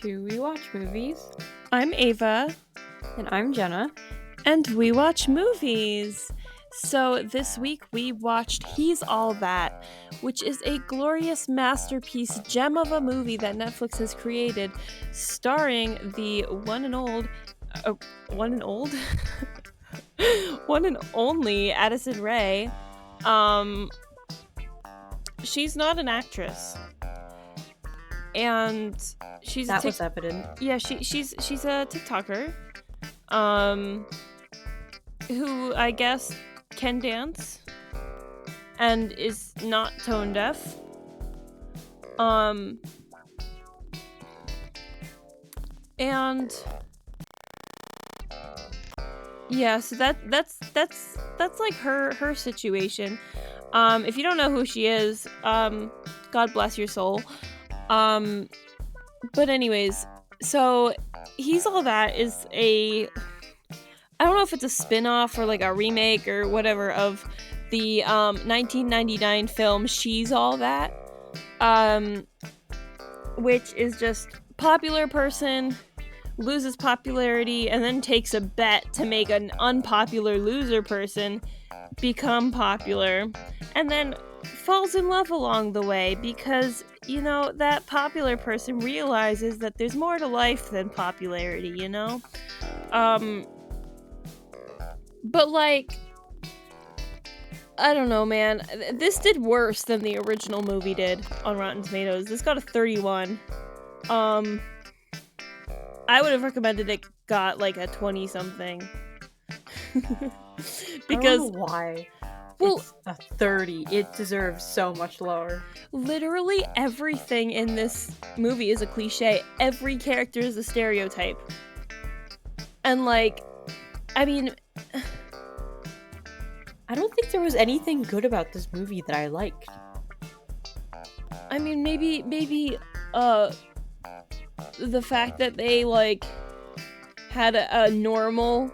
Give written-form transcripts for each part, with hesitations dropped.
to We Watch Movies. I'm Ava. And I'm Jenna. And we watch movies. So this week we watched He's All That, which is a glorious masterpiece gem of a movie that Netflix has created, starring the one and only Addison Rae. She's not an actress. And she's was evident. Yeah, she's a TikToker. Who I guess can dance and is not tone deaf. And yeah, so that's like her situation. If you don't know who she is, God bless your soul. But anyways, so He's All That is I don't know if it's a spin-off or like a remake or whatever of the 1999 film She's All That, which is just popular person loses popularity and then takes a bet to make an unpopular loser person become popular, and then falls in love along the way because, you know, that popular person realizes that there's more to life than popularity, you know? But, like, I don't know, man. This did worse than the original movie did on Rotten Tomatoes. This got a 31. I would have recommended it got, like, a 20-something. Because I don't know why. Well, it's a 30. It deserves so much lower. Literally everything in this movie is a cliche. Every character is a stereotype. And, like, I mean, I don't think there was anything good about this movie that I liked. I mean, maybe the fact that they, like, had a normal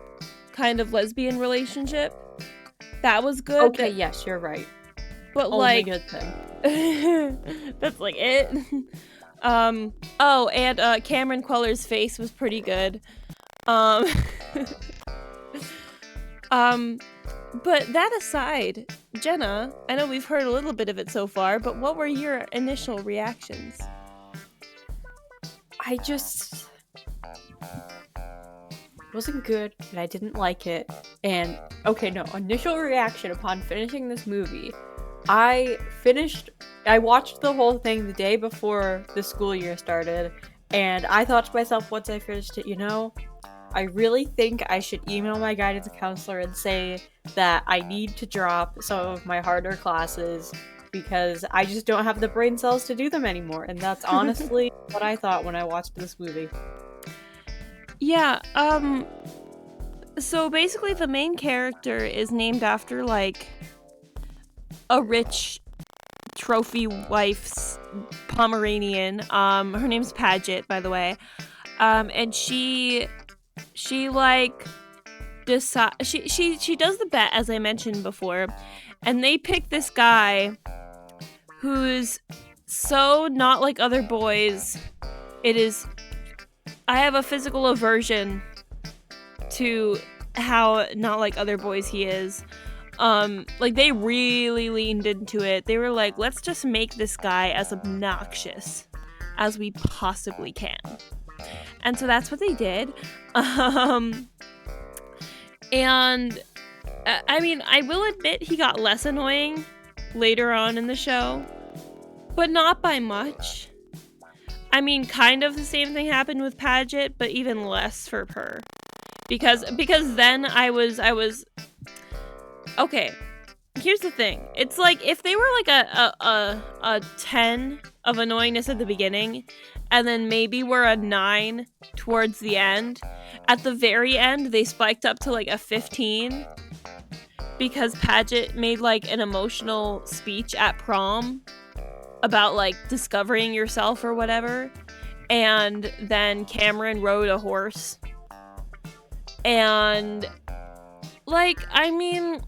kind of lesbian relationship. That was good. Okay, yes, you're right. But only like, good thing. That's like it. Oh, and Cameron Queller's face was pretty good. But that aside, Jenna, I know we've heard a little bit of it so far, but what were your initial reactions? I just wasn't good, and I didn't like it. And initial reaction upon finishing this movie. I watched the whole thing the day before the school year started, and I thought to myself once I finished it, you know, I really think I should email my guidance counselor and say that I need to drop some of my harder classes because I just don't have the brain cells to do them anymore. And that's honestly what I thought when I watched this movie. Yeah, so basically the main character is named after, like, a rich trophy wife's Pomeranian. Her name's Paget, by the way. And she like she does the bet, as I mentioned before, and they pick this guy who's so not like other boys. I have a physical aversion to how not like other boys he is. Like, they really leaned into it. They were like, let's just make this guy as obnoxious as we possibly can. And so that's what they did. And I mean, I will admit he got less annoying later on in the show, but not by much. I mean, kind of the same thing happened with Paget, but even less for her. Because then I was okay. Here's the thing. It's like if they were like a 10 of annoyingness at the beginning, and then maybe we're a 9 towards the end. At the very end, they spiked up to like a 15 because Paget made like an emotional speech at prom about like discovering yourself or whatever. And then Cameron rode a horse. And like, I mean,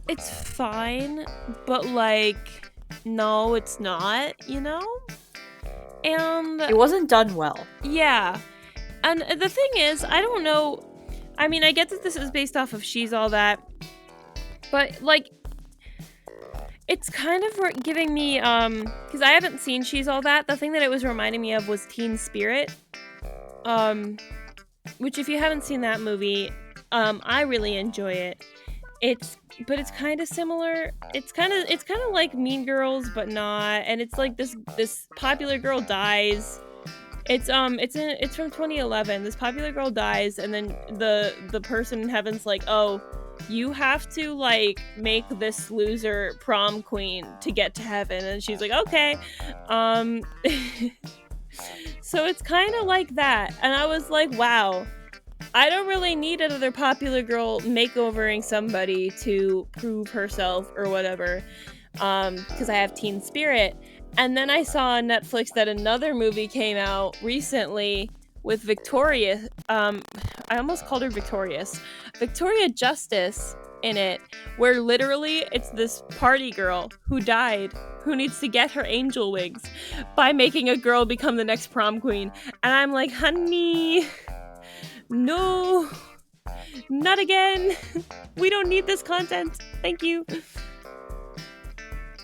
it's fine, but like, no, it's not, you know? And It wasn't done well. yeah. And the thing is, I don't know. I mean, I get that this is based off of She's All That, but like, it's kind of giving me because I haven't seen She's All That. The thing that it was reminding me of was Teen Spirit, which if you haven't seen that movie, I really enjoy it. It's kind of similar. It's kind of like Mean Girls, but not. And it's like this popular girl dies. It's from 2011. This popular girl dies, and then the person in heaven's like, oh, you have to like make this loser prom queen to get to heaven, and she's like, okay. So it's kind of like that, and I was like, wow, I don't really need another popular girl makeovering somebody to prove herself or whatever, because I have Teen Spirit. And then I saw on Netflix that another movie came out recently with Victoria. I almost called her Victorious. Victoria Justice in it, where literally it's this party girl who died, who needs to get her angel wings by making a girl become the next prom queen. And I'm like, honey, no, not again. We don't need this content. Thank you.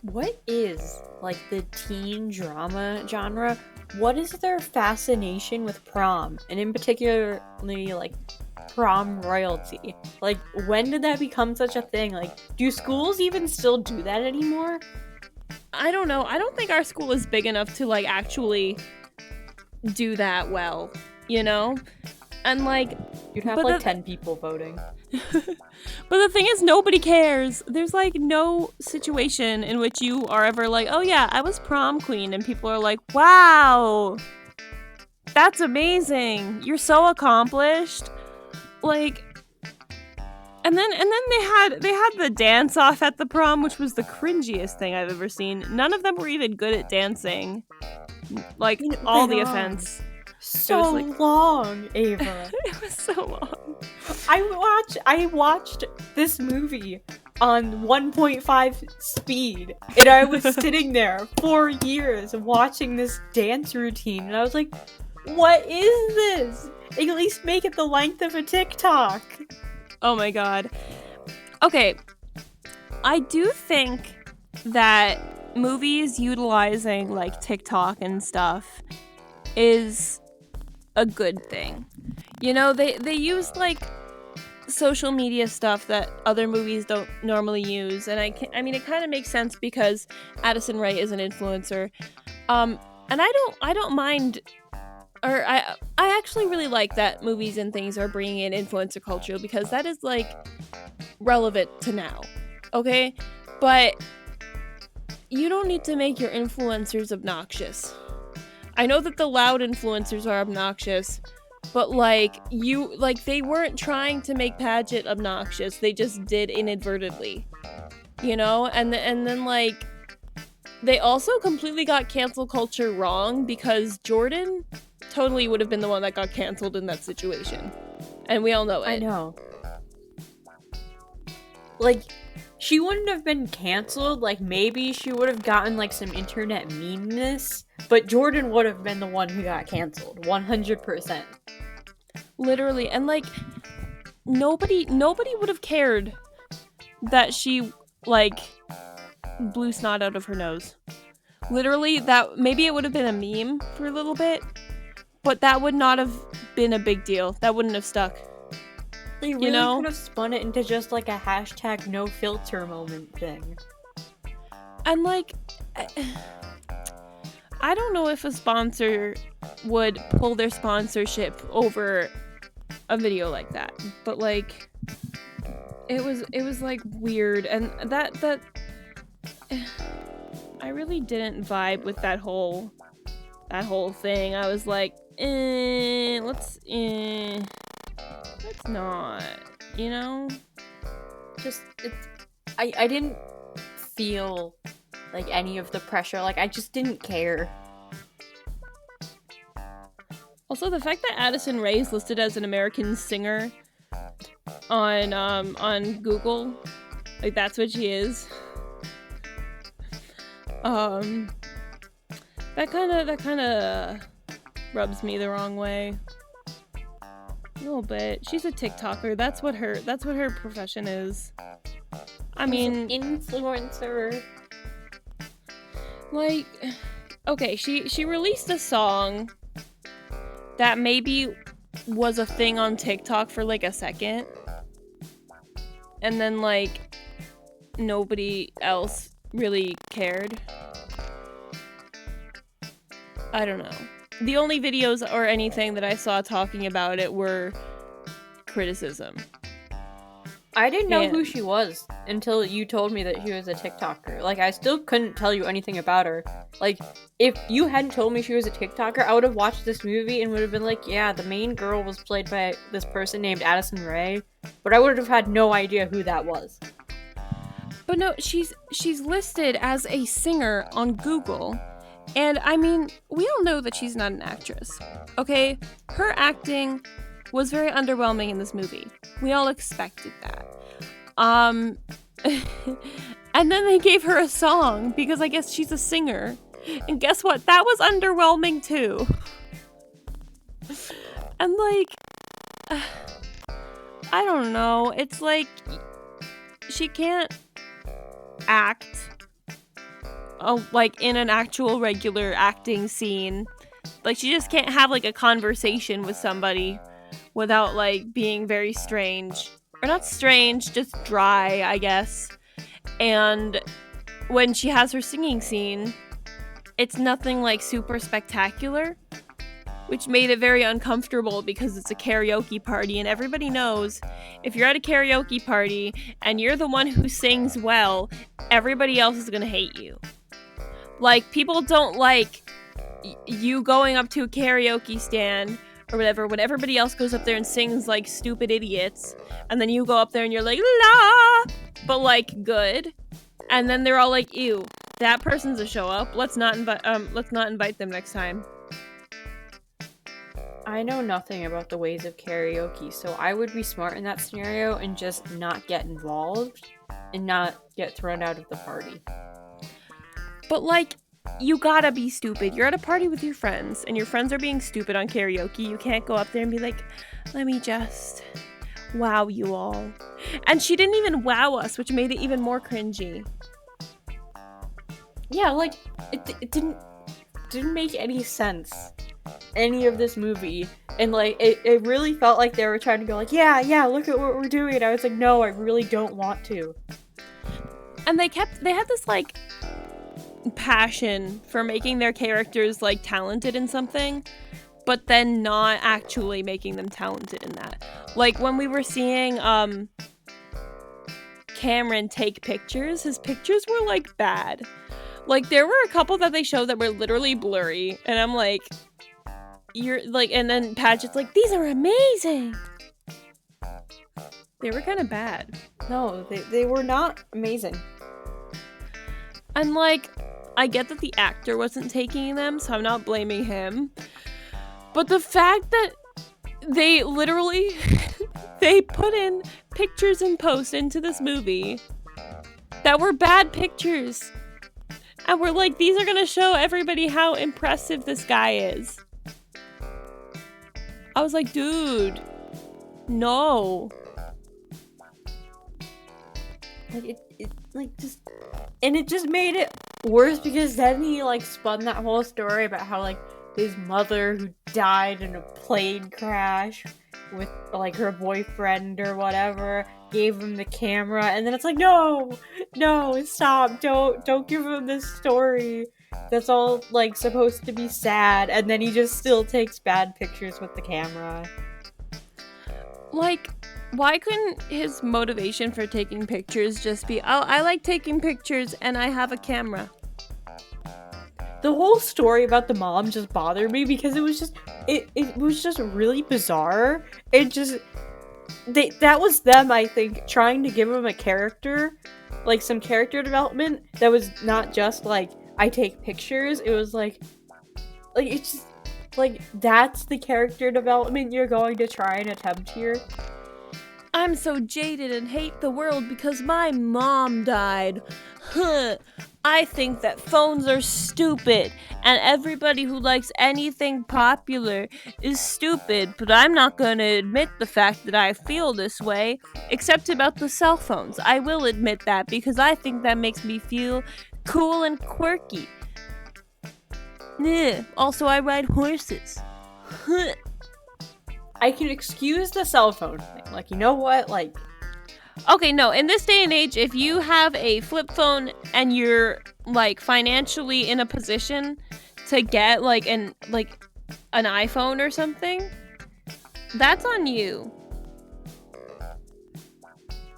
What is, like, the teen drama genre? What is their fascination with prom? And in particularly, like, prom royalty? Like, when did that become such a thing? Like, do schools even still do that anymore? I don't know. I don't think our school is big enough to, like, actually do that well, you know? And, like... You'd have, like, 10 people voting. But the thing is, nobody cares. There's, like, no situation in which you are ever like, oh yeah, I was prom queen, and people are like, wow, that's amazing. You're so accomplished. Like, and then they had the dance off at the prom, which was the cringiest thing I've ever seen. None of them were even good at dancing. Like, all the offense. So like, long, Ava. It was so long. I watched this movie on 1.5 speed, and I was sitting there for years watching this dance routine, and I was like, what is this? At least make it the length of a TikTok. Oh my god. Okay, I do think that movies utilizing like TikTok and stuff is a good thing. You know, they use like social media stuff that other movies don't normally use, and I mean it kind of makes sense because Addison Rae is an influencer. And I don't mind, or I actually really like that movies and things are bringing in influencer culture, because that is like relevant to now. Okay? But you don't need to make your influencers obnoxious. I know that the loud influencers are obnoxious, but like they weren't trying to make Paget obnoxious. They just did inadvertently, you know. And then like they also completely got cancel culture wrong, because Jordan totally would have been the one that got canceled in that situation, and we all know it. I know. Like, she wouldn't have been canceled. Like, maybe she would have gotten like some internet meanness. But Jordan would have been the one who got canceled, 100%. Literally, and like nobody would have cared that she like blew snot out of her nose. Literally, that maybe it would have been a meme for a little bit, but that would not have been a big deal. That wouldn't have stuck. They really could have spun it into just like a hashtag no filter moment thing. And like, I don't know if a sponsor would pull their sponsorship over a video like that, but like, it was like weird, and that I really didn't vibe with that whole thing. I was like, let's not, you know? Just, I didn't feel like any of the pressure. Like, I just didn't care. Also, the fact that Addison Rae is listed as an American singer on Google, like, that's what she is. That kind of rubs me the wrong way. A little bit. She's a TikToker. That's what her profession is. I mean, influencer. Like, okay, she released a song that maybe was a thing on TikTok for like a second. And then like nobody else really cared. I don't know. The only videos or anything that I saw talking about it were criticism. I didn't know who she was until you told me that she was a TikToker. Like, I still couldn't tell you anything about her. Like, if you hadn't told me she was a TikToker, I would have watched this movie and would have been like, yeah, the main girl was played by this person named Addison Rae. But I would have had no idea who that was. But no, she's listed as a singer on Google. And I mean, we all know that she's not an actress. Okay? Her acting was very underwhelming in this movie. We all expected that. And then they gave her a song because I guess she's a singer. And guess what? That was underwhelming too. And like, I don't know. It's like she can't act like in an actual regular acting scene. Like she just can't have like a conversation with somebody without like being very strange. Or not strange, just dry, I guess. And when she has her singing scene, it's nothing like super spectacular, which made it very uncomfortable because it's a karaoke party and everybody knows if you're at a karaoke party and you're the one who sings well, everybody else is gonna hate you. Like, people don't like you going up to a karaoke stand or whatever when everybody else goes up there and sings like stupid idiots, and then you go up there and you're like la, but like good, and then they're all like, ew, that person's a show up. Let's not invite them next time. I know nothing about the ways of karaoke, so I would be smart in that scenario and just not get involved and not get thrown out of the party. But like, you gotta be stupid. You're at a party with your friends, and your friends are being stupid on karaoke. You can't go up there and be like, let me just wow you all. And she didn't even wow us, which made it even more cringy. Yeah, like, it didn't make any sense, any of this movie. And like, it really felt like they were trying to go like, yeah, look at what we're doing. And I was like, no, I really don't want to. And they had this like passion for making their characters like talented in something, but then not actually making them talented in that. Like when we were seeing Cameron take pictures, his pictures were like bad. Like there were a couple that they showed that were literally blurry, and I'm like, you're like, and then Padgett's like, these are amazing. They were kind of bad. No, they were not amazing. And like, I get that the actor wasn't taking them, so I'm not blaming him. But the fact that they literally they put in pictures and post into this movie that were bad pictures. And we're like, these are gonna show everybody how impressive this guy is. I was like, dude, no. Like it just made it worse because then he like spun that whole story about how like his mother who died in a plane crash with like her boyfriend or whatever gave him the camera, and then it's like, no, stop, don't give him this story that's all like supposed to be sad, and then he just still takes bad pictures with the camera. Like, why couldn't his motivation for taking pictures just be, oh, I like taking pictures and I have a camera? The whole story about the mom just bothered me because it was just really bizarre. That was them, I think, trying to give him a character, like some character development that was not just like, I take pictures. It was like it's just like, that's the character development you're going to try and attempt here. I'm so jaded and hate the world because my mom died. Huh. I think that phones are stupid, and everybody who likes anything popular is stupid, but I'm not going to admit the fact that I feel this way, except about the cell phones. I will admit that because I think that makes me feel cool and quirky. Also, I ride horses. I can excuse the cell phone thing. Like, you know what? Like, okay, no, in this day and age, if you have a flip phone and you're, like, financially in a position to get, like, an iPhone or something, that's on you.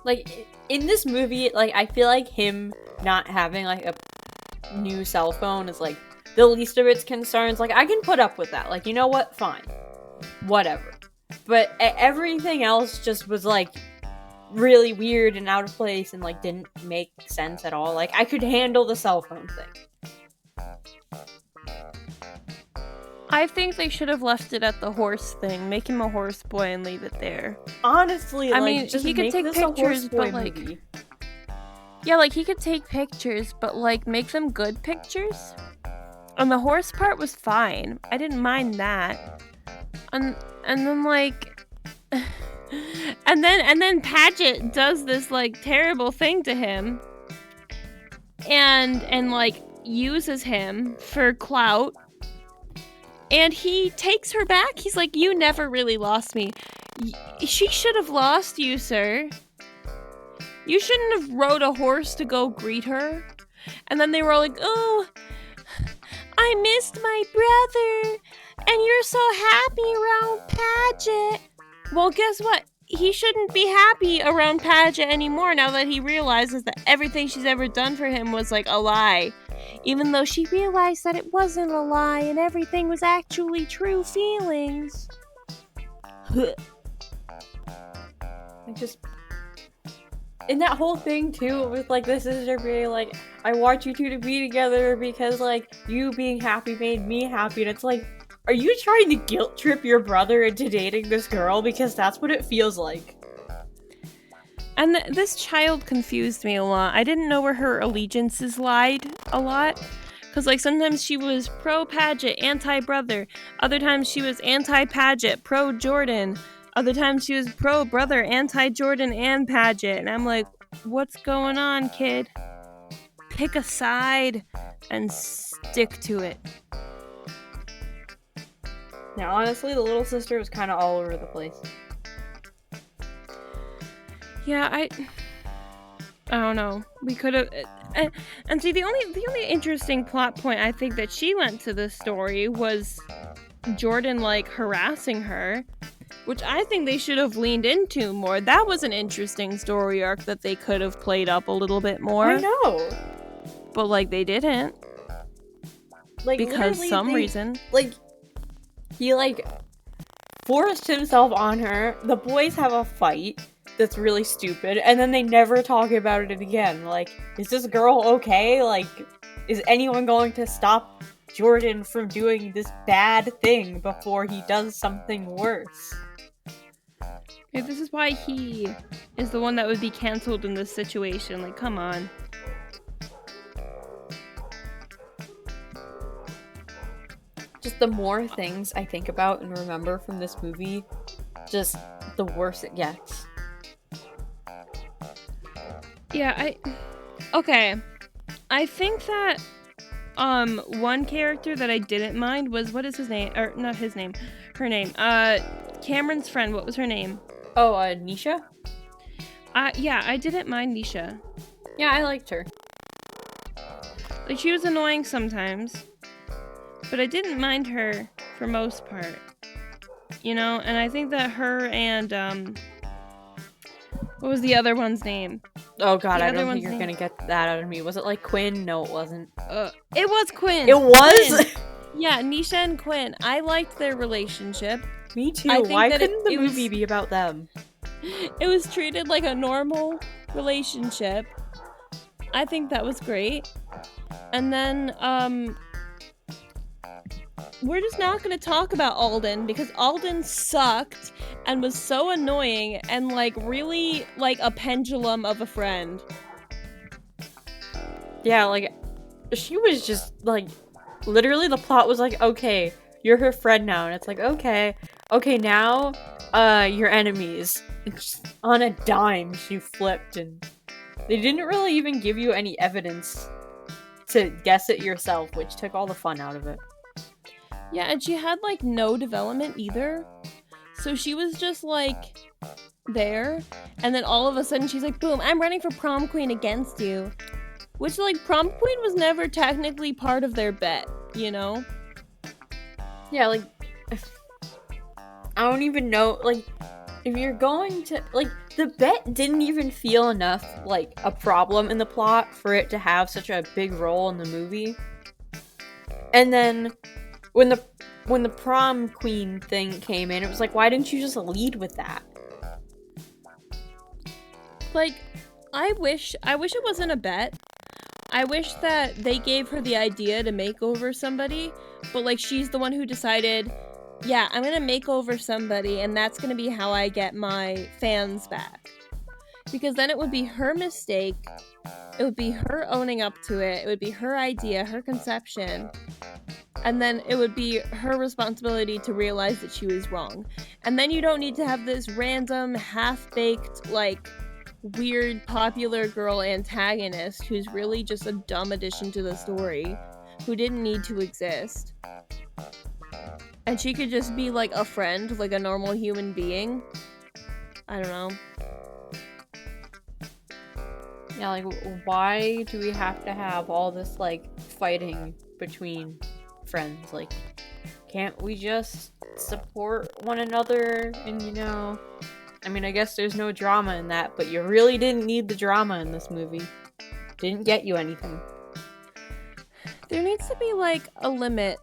like, in this movie, like, I feel like him not having, like, a new cell phone is, like, the least of its concerns. Like, I can put up with that. Like, you know what? Fine. Whatever. But everything else just was, like, really weird and out of place and, like, didn't make sense at all. Like, I could handle the cell phone thing. I think they should have left it at the horse thing. Make him a horse boy and leave it there. Honestly, I like, mean, just he could make take this a pictures, horse boy but, like, movie. yeah, like, he could take pictures, but, like, make them good pictures. And the horse part was fine. I didn't mind that. And then, like... and then Padgett does this, like, terrible thing to him. And like, uses him for clout. And he takes her back. He's like, you never really lost me. She should have lost you, sir. You shouldn't have rode a horse to go greet her. And then they were all like, oh, I missed my brother. And you're so happy around Padgett. Well, guess what? He shouldn't be happy around Padgett anymore now that he realizes that everything she's ever done for him was, like, a lie. Even though she realized that it wasn't a lie and everything was actually true feelings. I just... And that whole thing, too, with, like, the sister being like, I want you two to be together because, like, you being happy made me happy. And it's like, are you trying to guilt trip your brother into dating this girl? Because that's what it feels like. And this child confused me a lot. I didn't know where her allegiances lied a lot. Because, like, sometimes she was pro-Padgett, anti-brother. Other times she was anti-Padgett, pro-Jordan. Other times she was pro-brother, anti-Jordan and Padgett. And I'm like, what's going on, kid? Pick a side and stick to it. Now, honestly, the little sister was kind of all over the place. Yeah, I don't know. We could have, and see, the only interesting plot point I think that she lent to this story was Jordan, like, harassing her, which I think they should have leaned into more. That was an interesting story arc that they could have played up a little bit more. I know, but, like, they didn't, like, because some reason, like, he, like, forced himself on her. The boys have a fight that's really stupid, and then they never talk about it again. Like, is this girl okay? Like, is anyone going to stop Jordan from doing this bad thing before he does something worse? Okay, this is why he is the one that would be canceled in this situation. Like, come on. Just the more things I think about and remember from this movie, just the worse it gets. Yeah, okay. I think that one character that I didn't mind was, what is his name? Or not his name, her name. Cameron's friend, what was her name? Oh, Nisha? Yeah, I didn't mind Nisha. Yeah, I liked her. Like, she was annoying sometimes, but I didn't mind her for most part. You know, and I think that her and, what was the other one's name? Oh god, I don't think you're gonna get that out of me. Was it like Quinn? No, it wasn't. It was Quinn. It was? Quinn. Yeah, Nisha and Quinn. I liked their relationship. Me too. Why couldn't the movie be about them? It was treated like a normal relationship. I think that was great. And then, we're just not going to talk about Alden because Alden sucked and was so annoying and like really like a pendulum of a friend. Yeah, like she was just like literally the plot was like, okay, you're her friend now, and it's like, okay, now you're enemies. And just on a dime she flipped, and they didn't really even give you any evidence to guess it yourself, which took all the fun out of it. Yeah, and she had like no development either. So she was just like there, and then all of a sudden she's like, boom, I'm running for prom queen against you. Which, like, prom queen was never technically part of their bet, you know? Yeah, like, I don't even know, like, if you're going to, like, the bet didn't even feel enough like a problem in the plot for it to have such a big role in the movie. And then when the prom queen thing came in, it was like, why didn't you just lead with that? Like, I wish it wasn't a bet. I wish that they gave her the idea to make over somebody, but like she's the one who decided, yeah, I'm gonna make over somebody and that's gonna be how I get my fans back. Because then it would be her mistake, it would be her owning up to it would be her idea, her conception, and then it would be her responsibility to realize that she was wrong. And then you don't need to have this random, half-baked, like, weird popular girl antagonist who's really just a dumb addition to the story, who didn't need to exist. And she could just be like a friend, like a normal human being. I don't know. Yeah, like, why do we have to have all this, like, fighting between friends? Like, can't we just support one another and, you know... I mean, I guess there's no drama in that, but you really didn't need the drama in this movie. Didn't get you anything. There needs to be, like, a limit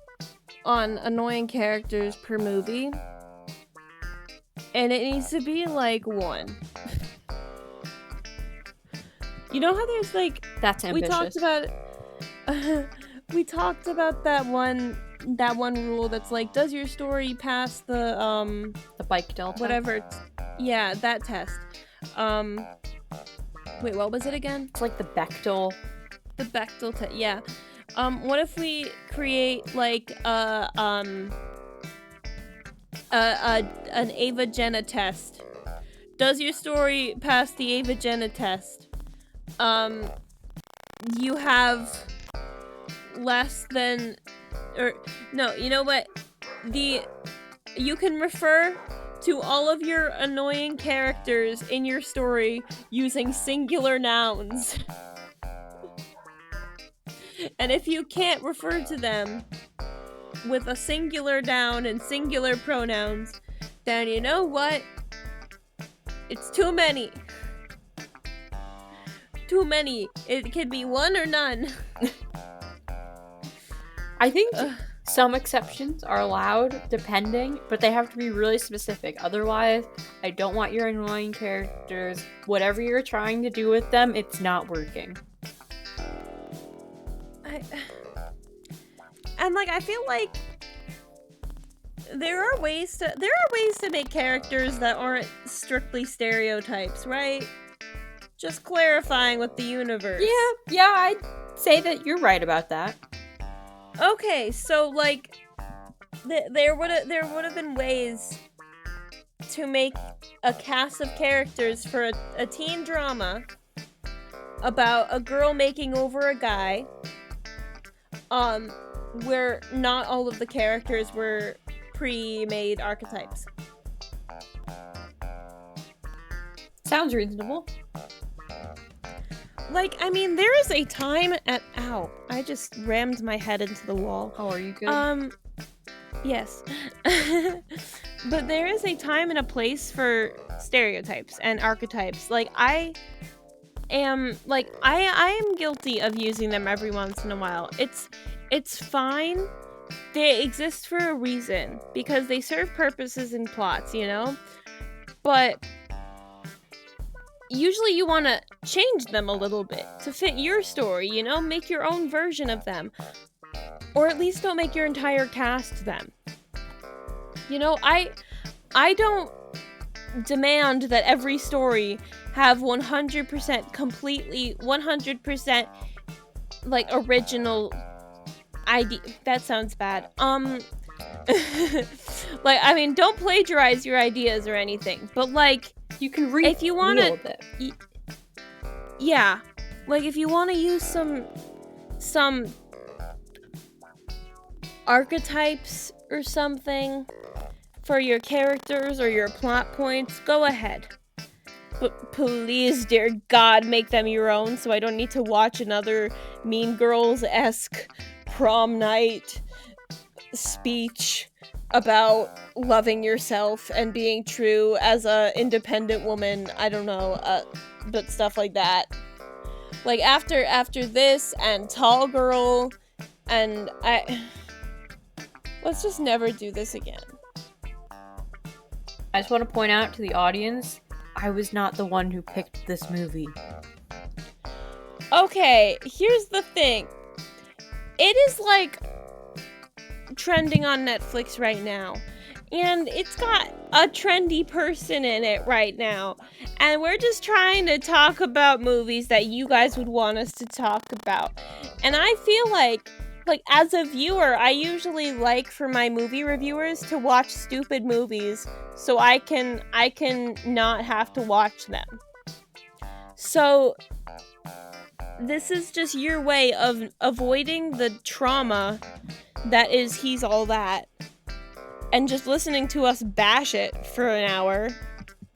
on annoying characters per movie. And it needs to be, like, 1. You know how there's, like... That's ambitious. We talked about that one rule that's like, does your story pass the Bechdel test? Whatever. Yeah, that test. Wait, what was it again? It's like the Bechdel. The Bechdel test, yeah. What if we create, like, an Ava Jenna test? Does your story pass the Ava Jenna test? You have less than... Or, no, you know what? You can refer to all of your annoying characters in your story using singular nouns. And if you can't refer to them with a singular noun and singular pronouns, then you know what? It's too many. Too many. It can be 1 or none. I think some exceptions are allowed, depending, but they have to be really specific. Otherwise, I don't want your annoying characters. Whatever you're trying to do with them, it's not working. I feel like there are ways to make characters that aren't strictly stereotypes, right? Just clarifying with the universe. Yeah, I'd say that you're right about that. Okay, so like there would have been ways to make a cast of characters for a teen drama about a girl making over a guy, where not all of the characters were pre-made archetypes. Sounds reasonable. Like, I mean, there is a time at... Ow. I just rammed my head into the wall. Oh, are you good? Yes. But there is a time and a place for stereotypes and archetypes. Like, I am guilty of using them every once in a while. It's fine. They exist for a reason. Because they serve purposes in plots, you know? But... usually you want to change them a little bit to fit your story, you know? Make your own version of them. Or at least don't make your entire cast them. You know, I don't demand that every story have 100% completely 100% like original idea. That sounds bad. Like, I mean, don't plagiarize your ideas or anything, but like, You can read if you want to, it. yeah, like if you want to use some archetypes or something for your characters or your plot points, go ahead. But please, dear God, make them your own so I don't need to watch another Mean Girls-esque prom night speech about loving yourself and being true as a independent woman. I don't know, but stuff like that. Like, after this and Tall Girl, and let's just never do this again. I just want to point out to the audience, I was not the one who picked this movie. Okay, here's the thing. It is like trending on Netflix right now, and it's got a trendy person in it right now, and we're just trying to talk about movies that you guys would want us to talk about. And I feel like as a viewer, I usually like for my movie reviewers to watch stupid movies so I can not have to watch them. So this is just your way of avoiding the trauma that is He's All That, and just listening to us bash it for an hour,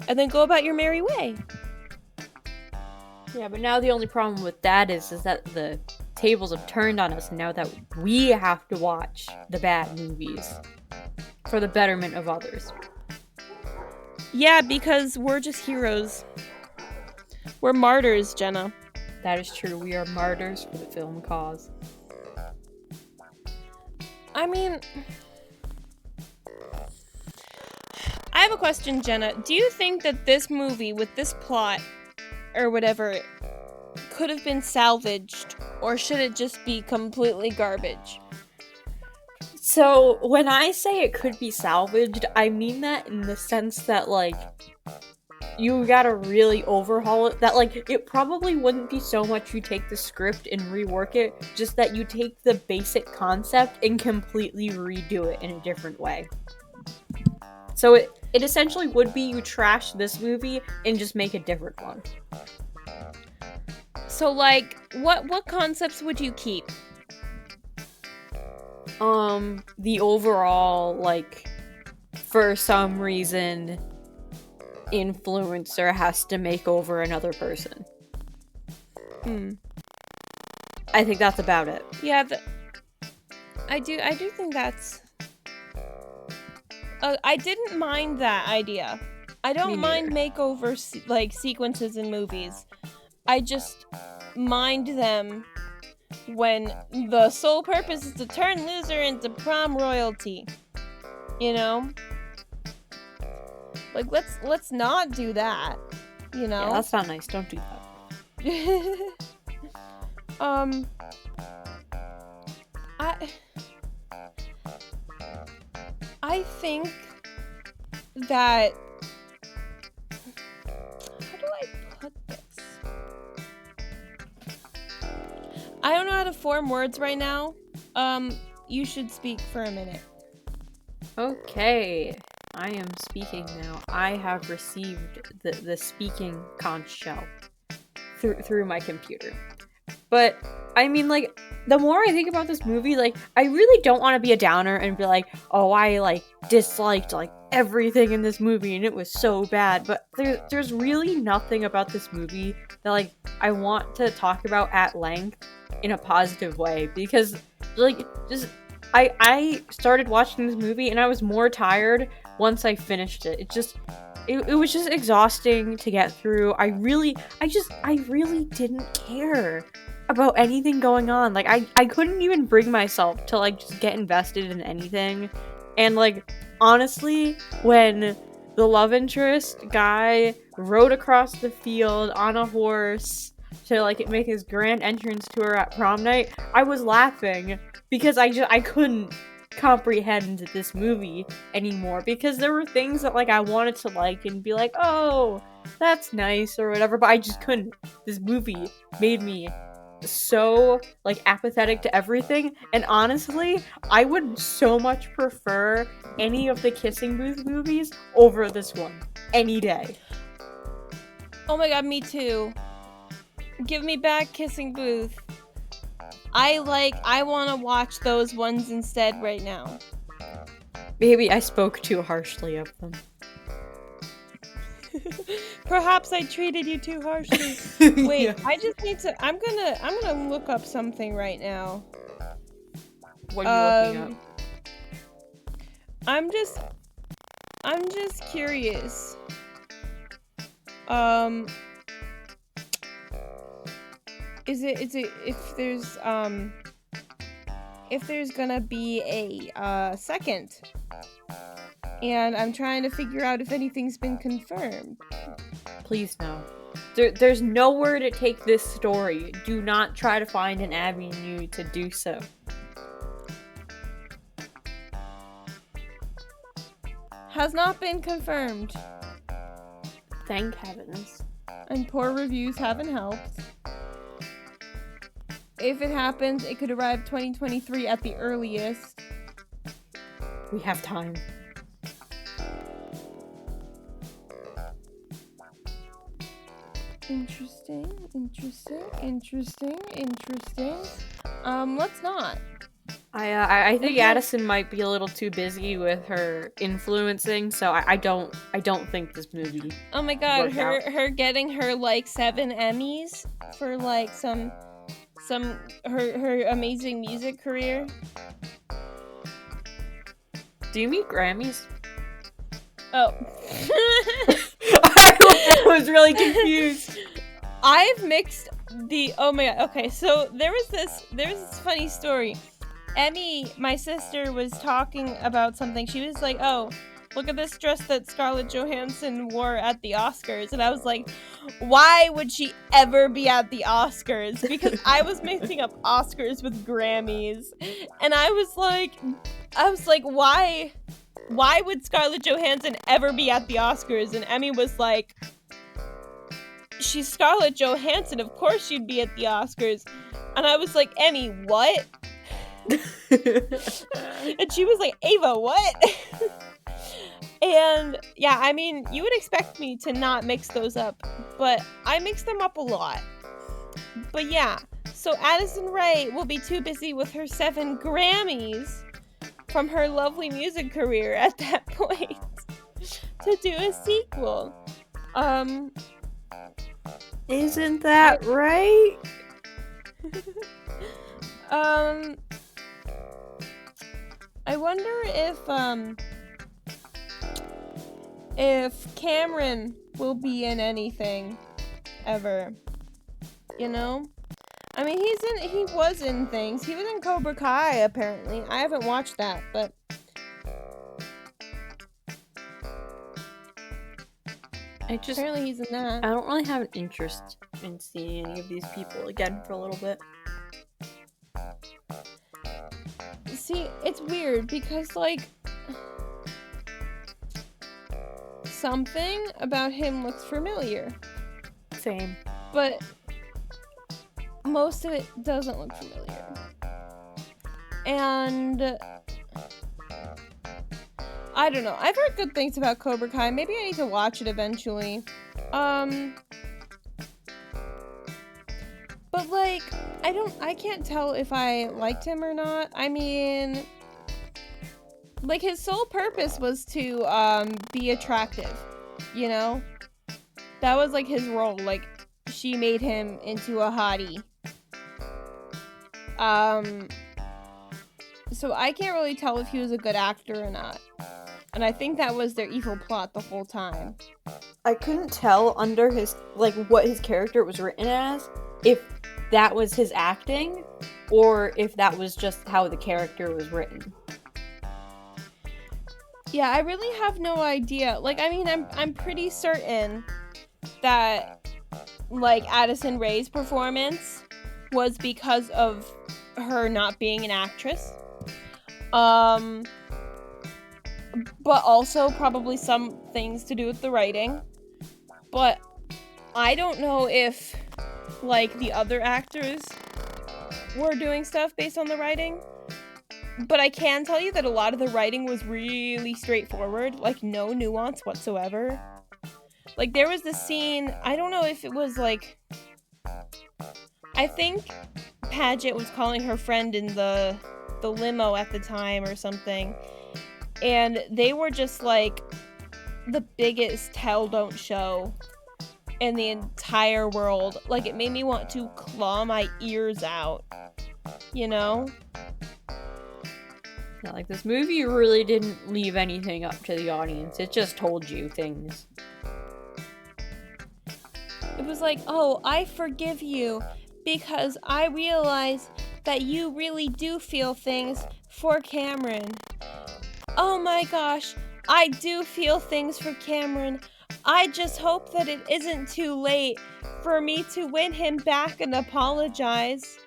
and then go about your merry way. Yeah, but now the only problem with that is that the tables have turned on us now that we have to watch the bad movies for the betterment of others. Yeah, because we're just heroes. We're martyrs, Jenna. That is true. We are martyrs for the film cause. I mean, I have a question, Jenna. Do you think that this movie with this plot or whatever could have been salvaged, or should it just be completely garbage? So, when I say it could be salvaged, I mean that in the sense that, like, you gotta really overhaul it. That, like, it probably wouldn't be so much you take the script and rework it, just that you take the basic concept and completely redo it in a different way. So it essentially would be you trash this movie and just make a different one. So, like, what concepts would you keep? The overall, like, for some reason, influencer has to make over another person. I think that's about it. Yeah, I do think that's... I didn't mind that idea. I don't mind makeover sequences in movies. I just mind them when the sole purpose is to turn loser into prom royalty. You know? Like, let's not do that. You know? Yeah, that's not nice. Don't do that. I think that... How do I put this? I don't know how to form words right now. You should speak for a minute. Okay, I am speaking now. I have received the speaking conch shell through my computer. But, I mean, like, the more I think about this movie, like, I really don't want to be a downer and be like, oh, I, like, disliked, like, everything in this movie and it was so bad. But there's really nothing about this movie that, like, I want to talk about at length in a positive way. Because, like, just... I started watching this movie and I was more tired once I finished it. It was just exhausting to get through. I really didn't care about anything going on. Like, I couldn't even bring myself to, like, just get invested in anything. And, like, honestly, when the love interest guy rode across the field on a horse to like make his grand entrance to her at prom night, I was laughing because I couldn't comprehend this movie anymore, because there were things that like I wanted to like and be like, oh, that's nice or whatever, but I just couldn't. This movie made me so like apathetic to everything, and honestly, I would so much prefer any of the Kissing Booth movies over this one any day. Oh my god, me too. Give me back Kissing Booth. I want to watch those ones instead right now. Maybe I spoke too harshly of them. Perhaps I treated you too harshly. Wait, yeah. I just need to. I'm gonna look up something right now. What are you looking up? I'm just curious. Is it if there's gonna be a second, and I'm trying to figure out if anything's been confirmed. Please no. There's nowhere to take this story. Do not try to find an avenue to do so. Has not been confirmed. Thank heavens. And poor reviews haven't helped. If it happens, it could arrive 2023 at the earliest. We have time. Interesting. Let's not. I think Addison might be a little too busy with her influencing, so I don't think this movie. Oh my god, her getting her like 7 Emmys for like some her amazing music career. Do you mean Grammys? Oh. I was really confused. I've mixed the oh my god. Okay, so there was this funny story. Emmy, my sister, was talking about something. She was like, "Oh, look at this dress that Scarlett Johansson wore at the Oscars." And I was like, why would she ever be at the Oscars? Because I was mixing up Oscars with Grammys. And I was like, why would Scarlett Johansson ever be at the Oscars? And Emmy was like, she's Scarlett Johansson, of course she'd be at the Oscars. And I was like, Emmy, what? And she was like, Ava, what? And yeah, I mean, you would expect me to not mix those up, but I mix them up a lot. But yeah, so Addison Rae will be too busy with her 7 Grammys from her lovely music career at that point to do a sequel. Isn't that right? I wonder if Cameron will be in anything ever. You know? I mean, he was in things. He was in Cobra Kai, apparently. I haven't watched that, but apparently he's in that. I don't really have an interest in seeing any of these people again for a little bit. See, it's weird because, like, something about him looks familiar. Same. But most of it doesn't look familiar. And I don't know. I've heard good things about Cobra Kai. Maybe I need to watch it eventually. But like, I can't tell if I liked him or not. I mean, like, his sole purpose was to be attractive, you know? That was like his role. Like, she made him into a hottie. So I can't really tell if he was a good actor or not. And I think that was their evil plot the whole time. I couldn't tell under his, like, what his character was written as, if that was his acting, or if that was just how the character was written. Yeah, I really have no idea. Like, I mean, I'm pretty certain that like Addison Rae's performance was because of her not being an actress. But also probably some things to do with the writing. But I don't know if like the other actors were doing stuff based on the writing. But I can tell you that a lot of the writing was really straightforward, like no nuance whatsoever. Like there was this scene, I don't know if it was like, I think Paget was calling her friend in the limo at the time or something, and they were just like the biggest tell don't show in the entire world. Like it made me want to claw my ears out, you know? Yeah, like this movie really didn't leave anything up to the audience. It just told you things. It was like, oh, I forgive you because I realize that you really do feel things for Cameron. Oh my gosh, I do feel things for Cameron. I just hope that it isn't too late for me to win him back and apologize.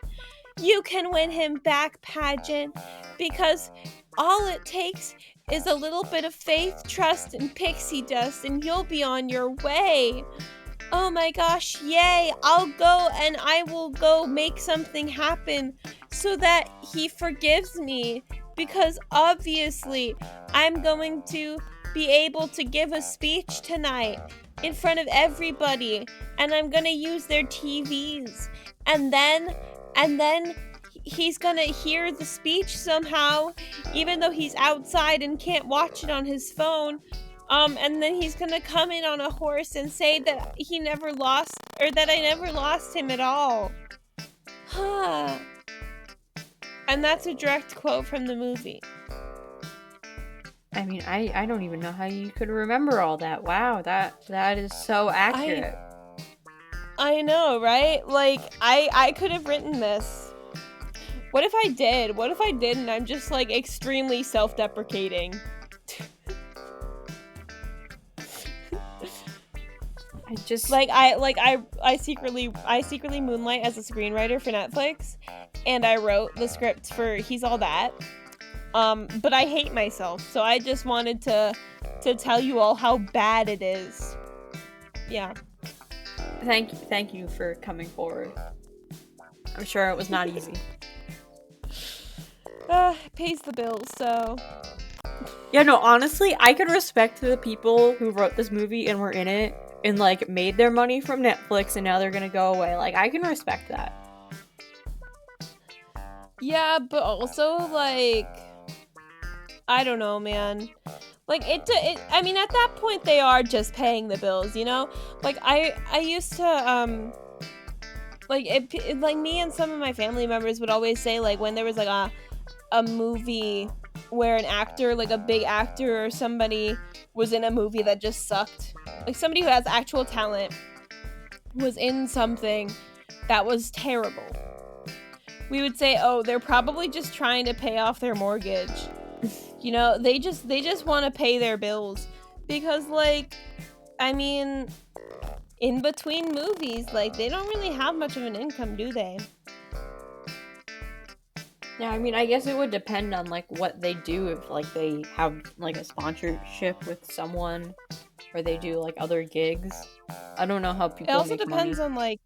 You can win him back, Paget, because all it takes is a little bit of faith, trust, and pixie dust, and you'll be on your way. Oh my gosh, yay! I'll go and I will go make something happen so that he forgives me, because obviously I'm going to be able to give a speech tonight in front of everybody, and I'm gonna use their TVs, and then he's gonna hear the speech somehow, even though he's outside and can't watch it on his phone. And then he's gonna come in on a horse and say that he never lost, or that I never lost him at all. Huh. And that's a direct quote from the movie. I mean, I don't even know how you could remember all that. Wow, that is so accurate. I know, right? Like, I could have written this. What if I did? What if I didn't? I'm just, like, extremely self-deprecating. I secretly moonlight as a screenwriter for Netflix, and I wrote the script for He's All That. But I hate myself, so I just wanted to tell you all how bad it is. Yeah. Thank you for coming forward. I'm sure it was not easy. It pays the bills, so. Yeah, no, honestly, I could respect the people who wrote this movie and were in it and, like, made their money from Netflix and now they're gonna go away. Like, I can respect that. Yeah, but also, like, I don't know, man. Like, I mean, at that point, they are just paying the bills, you know? Like, I used to, like, me and some of my family members would always say, like, when there was, like, a movie where an actor, like, a big actor or somebody was in a movie that just sucked. Like, somebody who has actual talent was in something that was terrible. We would say, oh, they're probably just trying to pay off their mortgage. You know, they just want to pay their bills. Because, like, I mean, in between movies, like, they don't really have much of an income, do they? Yeah, I mean, I guess it would depend on, like, what they do. If, like, they have, like, a sponsorship with someone, or they do, like, other gigs. I don't know how people make money. It also depends on, like,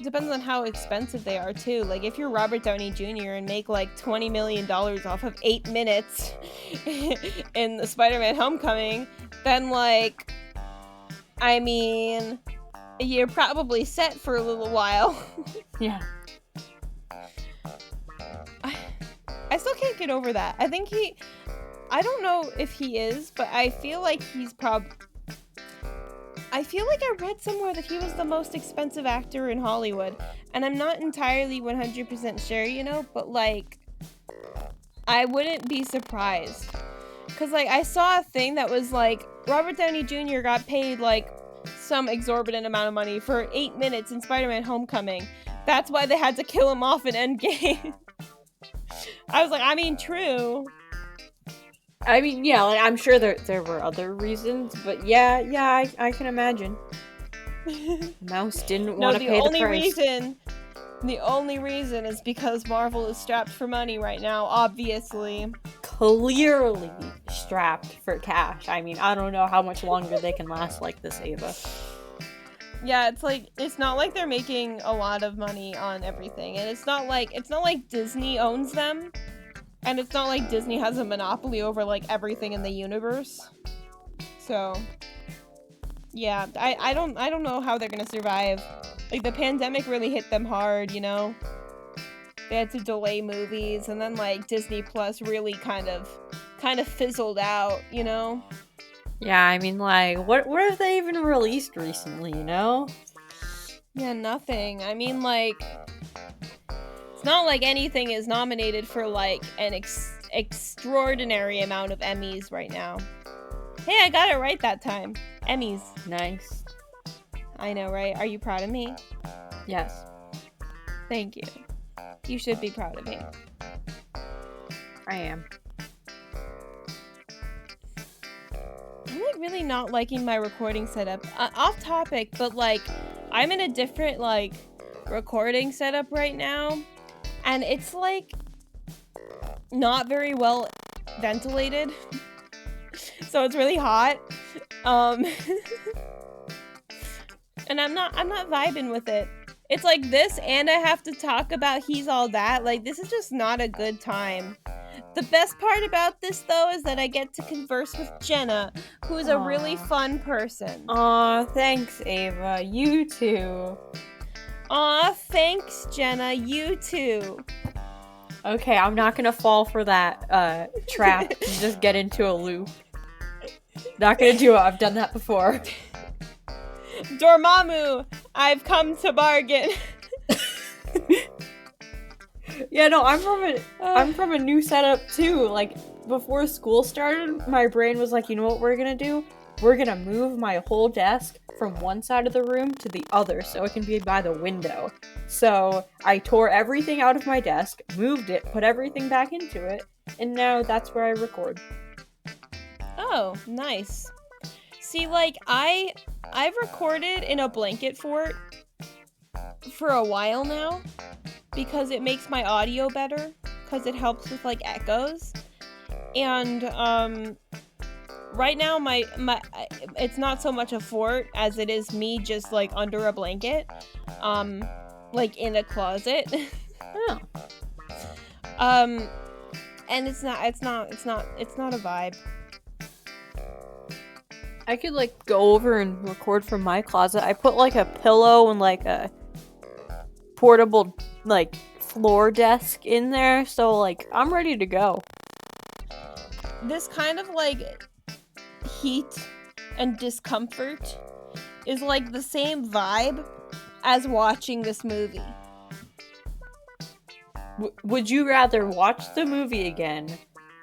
depends on how expensive they are, too. Like, if you're Robert Downey Jr. and make, like, $20 million off of 8 minutes in the Spider-Man Homecoming, then, like, I mean, you're probably set for a little while. Yeah. I still can't get over that. I think I don't know if he is, but I feel like he's I feel like I read somewhere that he was the most expensive actor in Hollywood, and I'm not entirely 100% sure, you know, but, like, I wouldn't be surprised. Because, like, I saw a thing that was, like, Robert Downey Jr. got paid, like, some exorbitant amount of money for 8 minutes in Spider-Man Homecoming. That's why they had to kill him off in Endgame. I was like, I mean, true. I mean, yeah, like, I'm sure there were other reasons, but yeah, I can imagine. Mouse didn't No, want to the pay the only price. the only reason is because Marvel is strapped for money right now, obviously. Clearly strapped for cash. I mean, I don't know how much longer they can last like this, Ava. Yeah, it's not like they're making a lot of money on everything, and it's not like Disney owns them, and it's not like Disney has a monopoly over like everything in the universe. So, yeah, I don't know how they're gonna survive. Like the pandemic really hit them hard, you know. They had to delay movies, and then like Disney Plus really kind of fizzled out, you know. Yeah, I mean, like, what have they even released recently, you know? Yeah, nothing. I mean, like, it's not like anything is nominated for like an extraordinary amount of Emmys right now. Hey, I got it right that time. Emmys. Nice. I know, right? Are you proud of me? Yes. Thank you. You should be proud of me. I am. I'm like really not liking my recording setup. Off topic, but like I'm in a different like recording setup right now, and it's like not very well ventilated. So it's really hot. And I'm not vibing with it. It's like this, and I have to talk about He's All That. Like, this is just not a good time. The best part about this, though, is that I get to converse with Jenna, who is a really fun person. Aw, thanks, Ava. You too. Aw, thanks, Jenna. You too. Okay, I'm not gonna fall for that trap and just get into a loop. Not gonna do it. I've done that before. Dormammu, I've come to bargain. Yeah, no, I'm from a new setup too. Like before school started, my brain was like, you know what we're gonna do? We're gonna move my whole desk from one side of the room to the other so it can be by the window. So I tore everything out of my desk, moved it, put everything back into it, and now that's where I record. Oh, nice. See, like, I've recorded in a blanket fort for a while now because it makes my audio better, because it helps with, like, echoes. And, right now, my it's not so much a fort as it is me just, like, under a blanket, like, in a closet. Oh. And it's not a vibe. I could, like, go over and record from my closet. I put, like, a pillow and, like, a portable, like, floor desk in there. So, like, I'm ready to go. This kind of, like, heat and discomfort is, like, the same vibe as watching this movie. Would you rather watch the movie again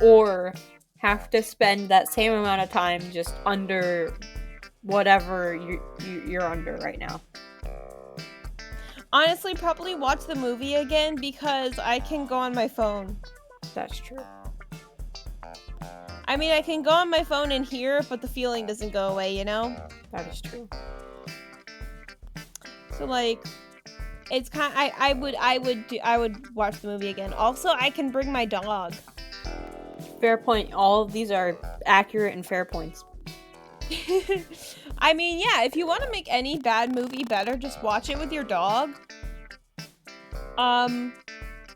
or have to spend that same amount of time just under whatever you're under right now? Honestly, probably watch the movie again because I can go on my phone. That's true. I mean, I can go on my phone and hear, but the feeling doesn't go away, you know? That is true. So, like, it's kind. I would watch the movie again. Also, I can bring my dog. Fair point. All of these are accurate and fair points. I mean, yeah, if you want to make any bad movie better, just watch it with your dog.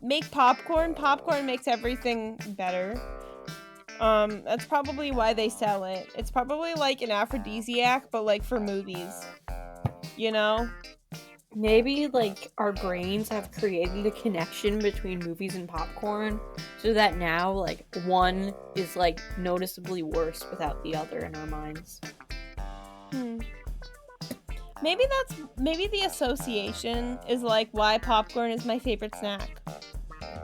Make popcorn. Popcorn makes everything better. That's probably why they sell it. It's probably like an aphrodisiac, but like for movies. You know? Maybe, like, our brains have created a connection between movies and popcorn so that now, like, one is, like, noticeably worse without the other in our minds. Maybe the association is, like, why popcorn is my favorite snack.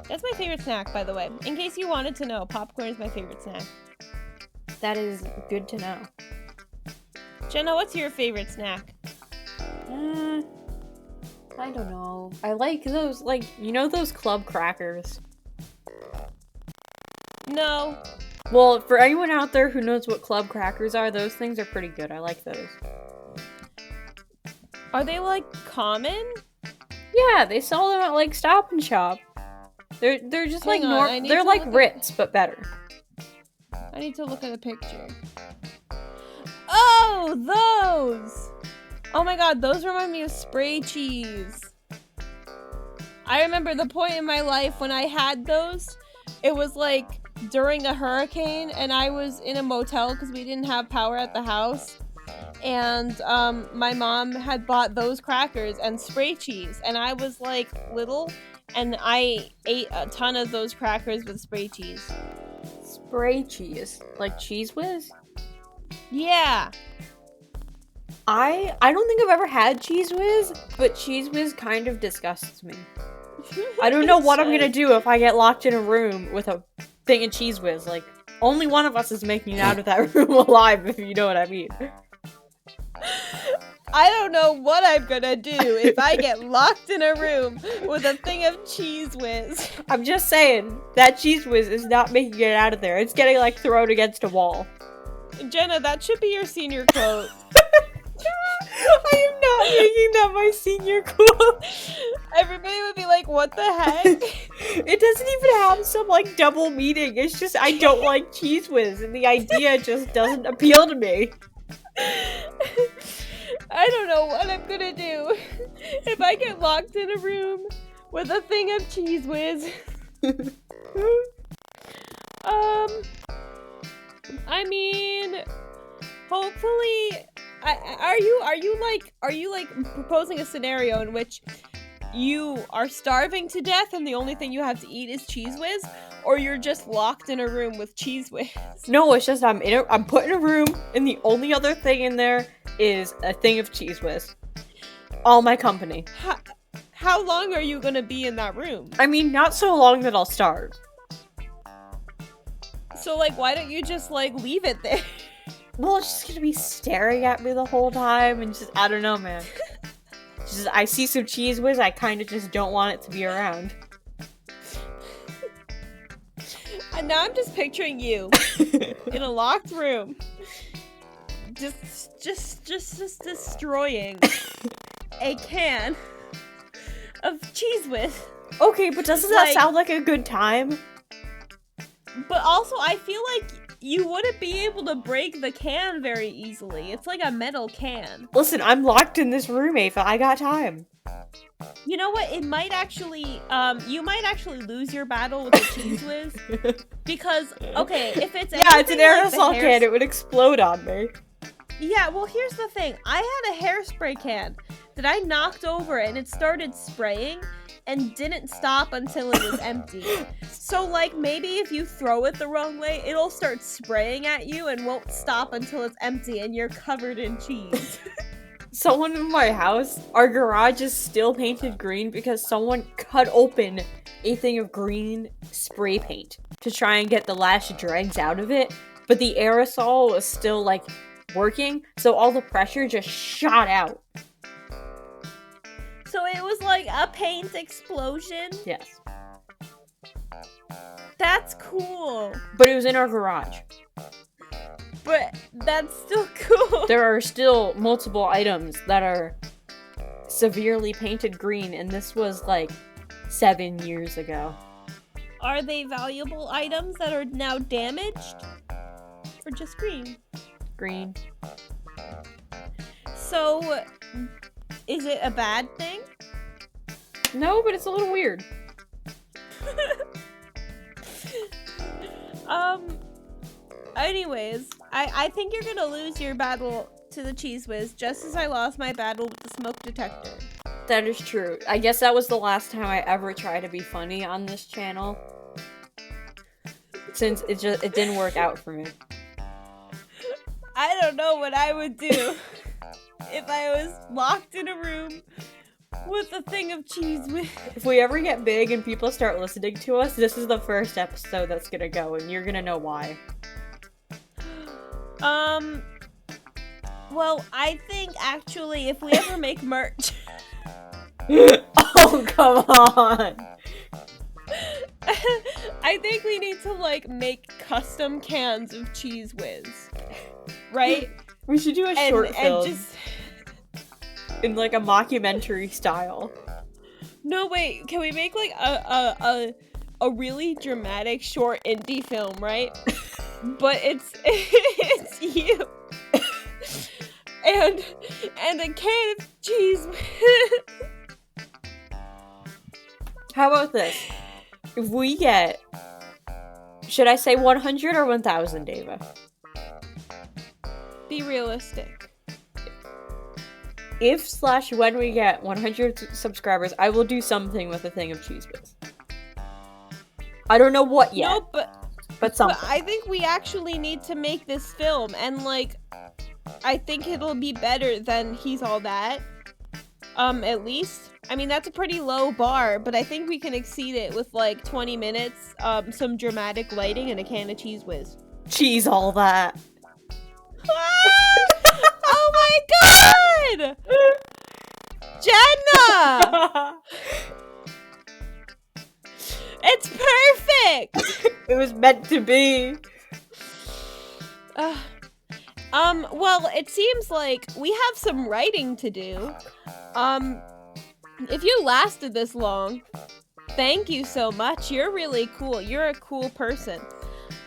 That's my favorite snack, by the way. In case you wanted to know, popcorn is my favorite snack. That is good to know. Jenna, what's your favorite snack? I don't know. I like those, like, you know those club crackers? No. Well, for anyone out there who knows what club crackers are, those things are pretty good. I like those. Are they like common? Yeah, they sell them at like Stop and Shop. They're just Hang on, I need they're to like look Ritz but better. I need to look at a picture. Oh, those! Oh my god, those remind me of spray cheese. I remember the point in my life when I had those. It was like during a hurricane, and I was in a motel because we didn't have power at the house. And my mom had bought those crackers and spray cheese, and I was like little, and I ate a ton of those crackers with spray cheese. Spray cheese, like Cheese Whiz. Yeah. I don't think I've ever had Cheese Whiz, but Cheese Whiz kind of disgusts me. I don't know what I'm gonna do if I get locked in a room with a thing of Cheese Whiz. Like, only one of us is making it out of that room alive, if you know what I mean. I don't know what I'm gonna do if I get locked in a room with a thing of Cheese Whiz. I'm just saying, that Cheese Whiz is not making it out of there. It's getting, like, thrown against a wall. Jenna, that should be your senior quote. I am not making that my senior quote. Everybody would be like, what the heck? It doesn't even have some, like, double meaning. It's just, I don't like Cheese Whiz, and the idea just doesn't appeal to me. I don't know what I'm gonna do if I get locked in a room with a thing of Cheese Whiz. I mean, hopefully, are you proposing a scenario in which you are starving to death and the only thing you have to eat is Cheese Whiz, or you're just locked in a room with Cheese Whiz? No, it's just I'm put in a room and the only other thing in there is a thing of Cheese Whiz. All my company. How long are you gonna be in that room? I mean, not so long that I'll starve. So, like, why don't you just, like, leave it there? Well, it's just gonna be staring at me the whole time and just, I don't know, man. Just, I see some Cheese Whiz, I kind of just don't want it to be around. And now I'm just picturing you in a locked room, just destroying a can of Cheese Whiz. Okay, but doesn't that sound like a good time? But also, I feel like you wouldn't be able to break the can very easily. It's like a metal can. Listen, I'm locked in this room, Ava. I got time. You know what? It might actually, you might actually lose your battle with the Cheese Whiz. Because, okay, if it's it's an aerosol can, it would explode on me. Yeah, well, here's the thing. I had a hairspray can that I knocked over and it started spraying and didn't stop until it was empty. So, like, maybe if you throw it the wrong way, it'll start spraying at you and won't stop until it's empty and you're covered in cheese. Someone in my house, our garage is still painted green because someone cut open a thing of green spray paint to try and get the last dregs out of it, but the aerosol was still, like, working, so all the pressure just shot out. So it was like a paint explosion? Yes. That's cool. But it was in our garage. But that's still cool. There are still multiple items that are severely painted green, and this was like 7 years ago. Are they valuable items that are now damaged? Or just green? Green. So, is it a bad thing? No, but it's a little weird. Anyways, I think you're gonna lose your battle to the Cheese Whiz just as I lost my battle with the smoke detector. That is true. I guess that was the last time I ever tried to be funny on this channel. Since it didn't work out for me. I don't know what I would do if I was locked in a room with a thing of Cheese Whiz. If we ever get big and people start listening to us, this is the first episode that's gonna go, and you're gonna know why. Well, I think actually if we ever make merch... Oh, come on! I think we need to, like, make custom cans of Cheese Whiz. Right? We should do a short film. And just... in like a mockumentary style. No, wait. Can we make like a really dramatic short indie film, right? But it's you and a can of cheese. How about this? If we get, should I say 100 or 1,000, Dava? Be realistic. If/when we get 100 subscribers, I will do something with a thing of Cheez Whiz. I don't know what yet. No, but something. But I think we actually need to make this film, and like, I think it'll be better than He's All That. At least. I mean, that's a pretty low bar, but I think we can exceed it with like 20 minutes, some dramatic lighting, and a can of Cheez Whiz. Cheese all that. Oh my god! Jenna! It's perfect! It was meant to be. Well, it seems like we have some writing to do. If you lasted this long, thank you so much. You're really cool. You're a cool person.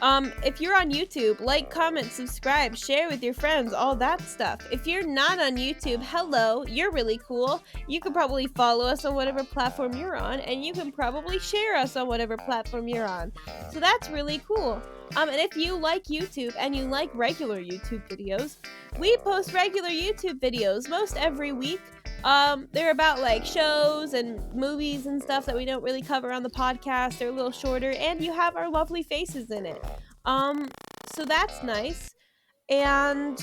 If you're on YouTube, like, comment, subscribe, share with your friends, all that stuff. If you're not on YouTube, hello, you're really cool. You can probably follow us on whatever platform you're on, and you can probably share us on whatever platform you're on. So that's really cool. And if you like YouTube and you like regular YouTube videos, we post regular YouTube videos most every week. They're about like shows and movies and stuff that we don't really cover on the podcast. They're a little shorter, and you have our lovely faces in it. So that's nice. And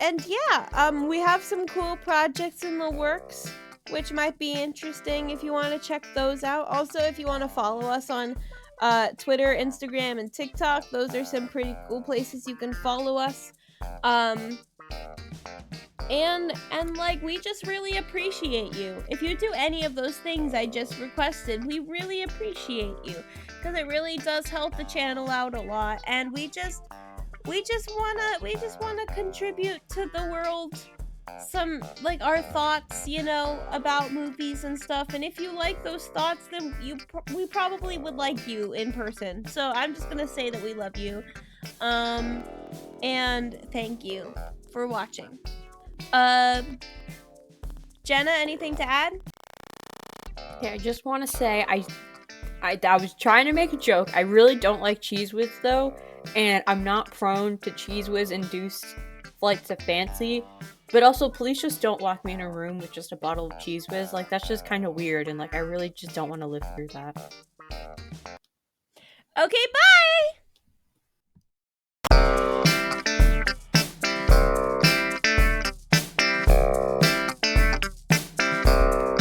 yeah, we have some cool projects in the works, which might be interesting if you want to check those out. Also, if you want to follow us on Twitter, Instagram, and TikTok, those are some pretty cool places you can follow us. And like, we just really appreciate you. If you do any of those things I just requested, we really appreciate you, because it really does help the channel out a lot, and we just wanna contribute to the world some, like, our thoughts, you know, about movies and stuff. And if you like those thoughts, then we probably would like you in person. So I'm just gonna say that we love you, and thank you for watching. Jenna, anything to add? Yeah, I just want to say I was trying to make a joke. I really don't like Cheez Whiz though, and I'm not prone to Cheez Whiz induced flights of fancy. But also, please just don't lock me in a room with just a bottle of Cheez Whiz. Like, that's just kind of weird, and like, I really just don't want to live through that. Okay, bye!